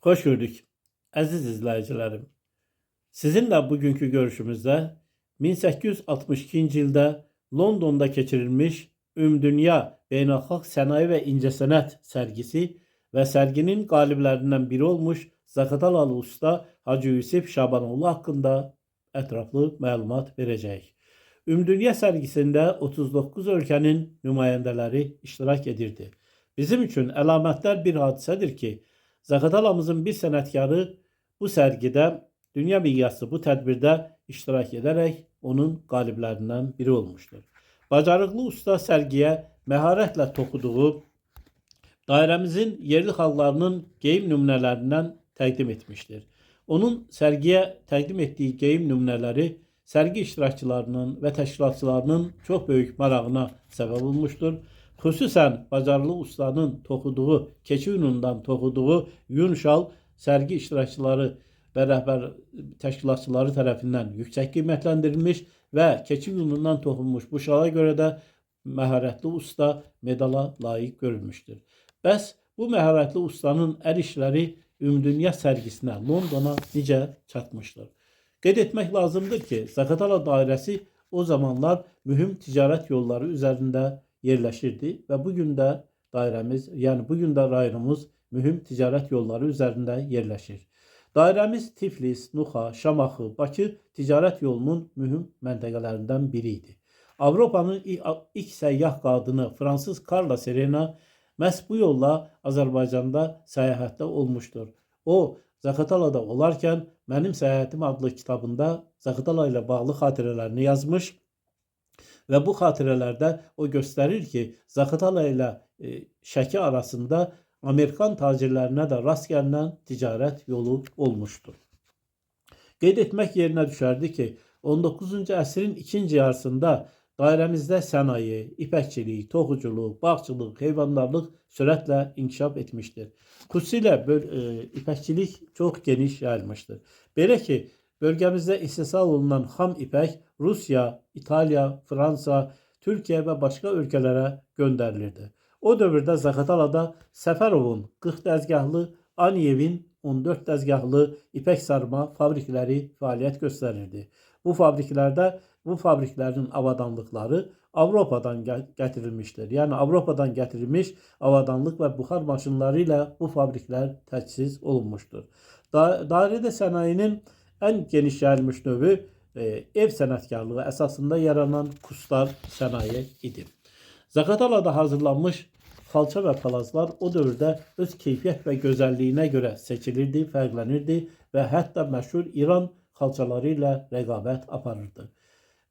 Hoş gördük. Aziz izleyicilerim, sizinle bugünkü görüşümüzde 1862 yılda London'da geçirilmiş Ümumdünya Beynəlxalq Sənaye ve İncəsənət sergisi ve serginin galiplerinden biri olmuş Zaqatalalı usta Hacı Yusif Şabanoğlu hakkında etraflı məlumat verəcəyik. Ümumdünya sergisinde 39 ülkenin nümayəndələri iştirak edirdi. Bizim için əlamətlər bir hadisədir ki, Zaqatalamızın bir sənətkarı bu sergide dünya miqyaslı bu tədbirdə iştirak ederek onun qaliblerinden biri olmuştur. Bacarıqlı usta sergiye məharətlə toxuduğu dairemizin yerli xalqlarının geyim nümunələrindən təqdim etmiştir. Onun sergiye təqdim ettiği geyim nümunələri sergi iştirakçılarının ve təşkilatçılarının çok büyük marağına səbəb olmuştur. Xüsusən bacarılı ustanın toxuduğu, keçi yunundan toxuduğu yun şal sergi iştirakçıları ve rəhbər təşkilatçıları tərəfindən yüksək qiymətləndirilmiş və keçi yunundan toxunmuş bu şala görə də məharətli usta medala layiq görülmüşdür. Bəs bu məharətli ustanın əl işləri Ümumdünya sərgisinə Londona necə çatmışdır? Qeyd etmək lazımdır ki, Zaqatala dairəsi o zamanlar mühüm ticaret yolları üzerinde yerleşirdi ve bugün de dairemiz, yani bugün de rayonumuz mühüm ticaret yolları üzerinde yerleşir. Dairemiz Tiflis, Nuxa, Şamaxı, Bakı ticaret yolunun mühüm məntəqələrindən biriydi. Avropanın ilk səyyah qadını Fransız Carla Serena məhz bu yolla Azərbaycanda səyahətdə olmuşdur. O, Zaqatalada olarkən Mənim Səyahətim adlı kitabında Zaqatala ile bağlı xatirələrini yazmış ve bu xatirələrdə o gösterir ki, Zaqatala ile Şəki arasında Amerikan tacirlerine de rast gələn ticaret yolu olmuştur. Qeyd etmək yerinə düşərdi ki, 19-cu əsrin ikinci yarısında dairəmizdə sənaye, ipəkçilik, toxuculuq, bağçılıq, heyvandarlıq sürətlə inkişaf etmiştir. Xüsusilə ipəkçilik çox geniş yayılmışdır. Belə ki, bölgemizde istehsal olunan xam ipək Rusya, İtalya, Fransa, Türkiye ve başka ülkelere gönderilirdi. O dövrdə Zaqatalada Səfərovun 40 dəzgahlı, Aniyevin 14 dəzgahlı ipək sarma fabrikləri fəaliyyət göstərirdi. Bu fabriklərin avadanlıqları Avropadan gətirilmişdir. Yəni Avropadan gətirilmiş avadanlıq və buxar maşınları ilə bu fabriklər təchiz olunmuşdur. Dairədə sənayinin ən geniş yayılmış növü ev sənətkarlığı əsasında yaranan kustar sənaye idi. Zaqatalada hazırlanmış xalça və palazlar o dövrdə öz keyfiyyət və gözəlliyinə görə seçilirdi, fərqlənirdi və hətta məşhur İran xalçaları ilə rəqabət aparırdı.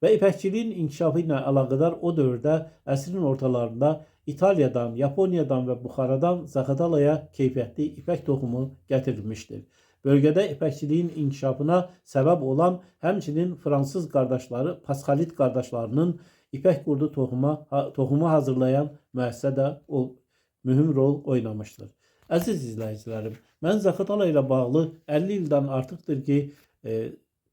Və ipəkçiliyin inkişafı ilə əlaqədar o dövrdə əsrin ortalarında İtalyadan, Yaponiyadan və Buxaradan Zaqatalaya keyfiyyətli ipək toxumu gətirilmişdir. Bölgədə ipəkçiliyin inkişafına səbəb olan həmçinin Fransız qardaşları, Pasxalit qardaşlarının ipək qurdu toxumu hazırlayan müəssisə də mühüm rol oynamışdır. Əziz izləyicilərim, mən Zaqatala ilə bağlı 50 ildən artıqdır ki,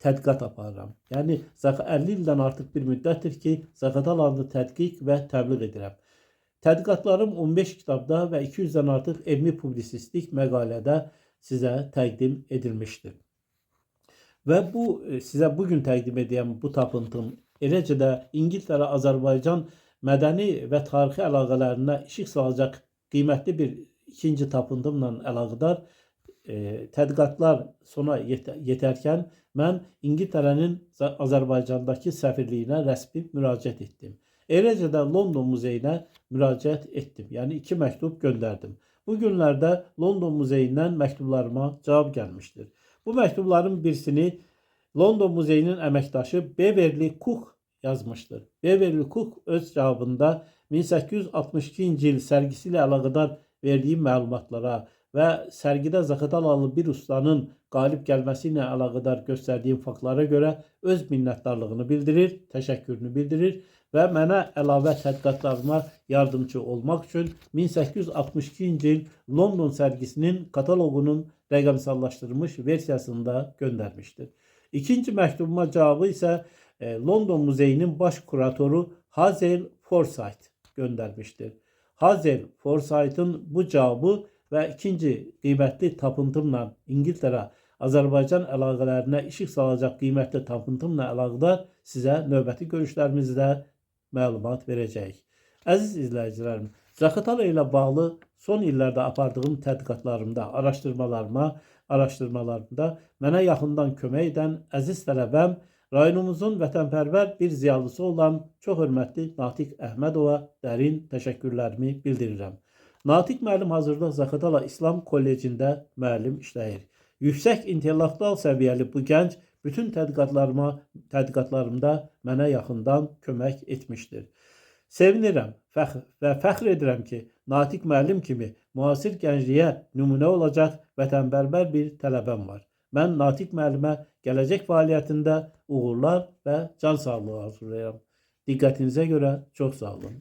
tədqiqat aparıram. Yəni 50 ildən artıq bir müddətdir ki, Zaqatalanı tədqiq və təbliğ edirəm. Tədqiqatlarım 15 kitabda və 200-dən artıq elmi publisistik məqalədə sizə təqdim edilmişdir. Və bu sizə bugün təqdim edəyəm bu tapıntım eləcə də İngiltərə, Azərbaycan mədəni və tarixi əlaqələrinə işıq salacaq qiymətli bir ikinci tapıntımla əlaqədar tədqiqatlar sona yetərkən mən İngiltərənin Azərbaycandakı səfirliyinə rəsmi müraciət etdim. Eləcə də London muzeyinə müraciət etdim. Yəni 2 məktub göndərdim. Bu günlərdə London muzeyindən məktublarıma cavab gəlmişdir. Bu məktubların birisini London muzeyinin əməkdaşı Beverly Cook yazmışdır. Beverly Cook öz cavabında 1862 il sərgisi ilə əlaqədar verdiyi məlumatlara və sərgidə Zaqatalalı bir ustanın qalib gəlməsi ilə əlaqədar göstərdiyim faktlara görə öz minnətdarlığını bildirir, təşəkkürünü bildirir və mənə əlavə tədqiqatlarıma yardımcı olmaq üçün 1862 il London sərgisinin kataloqunun rəqəmsallaşdırılmış versiyasında göndərmişdir. İkinci məktubuma cavabı isə London Muzeyinin baş kuratoru Hazel Forsyth göndermiştir. Hazel Forsyth'ın bu cevabı və ikinci qiymətli tapıntımla İngiltərə Azərbaycan əlaqələrinə işıq salacaq qiymətli tapıntımla əlaqədar sizə növbəti görüşlərimizdə məlumat verəcəyik. Əziz izləyicilərim, Zaqatala ilə bağlı son illərdə apardığım tədqiqatlarımda, araşdırmalarımda mənə yaxından kömək edən əziz tələbəm, rayonumuzun vətənpərvər bir ziyalısı olan çox hörmətli Natiq Əhmədova dərin təşəkkürlərimi bildirirəm. Natiq müəllim hazırda Zaqatala İslam Kollecində müəllim işləyir. Yüksək intellektual səviyyəli bu gənc bütün tədqiqatlarımda mənə yaxından kömək etmişdir. Sevinirəm və fəxr edirəm ki, Natiq müəllim kimi müasir gəncliyə nümunə olacaq vətənpərvər bir tələbəm var. Mən Natiq müəllimə gələcək fəaliyyətində uğurlar və can sağlığı arzulayıram. Diqqətinizə görə çox sağ olun.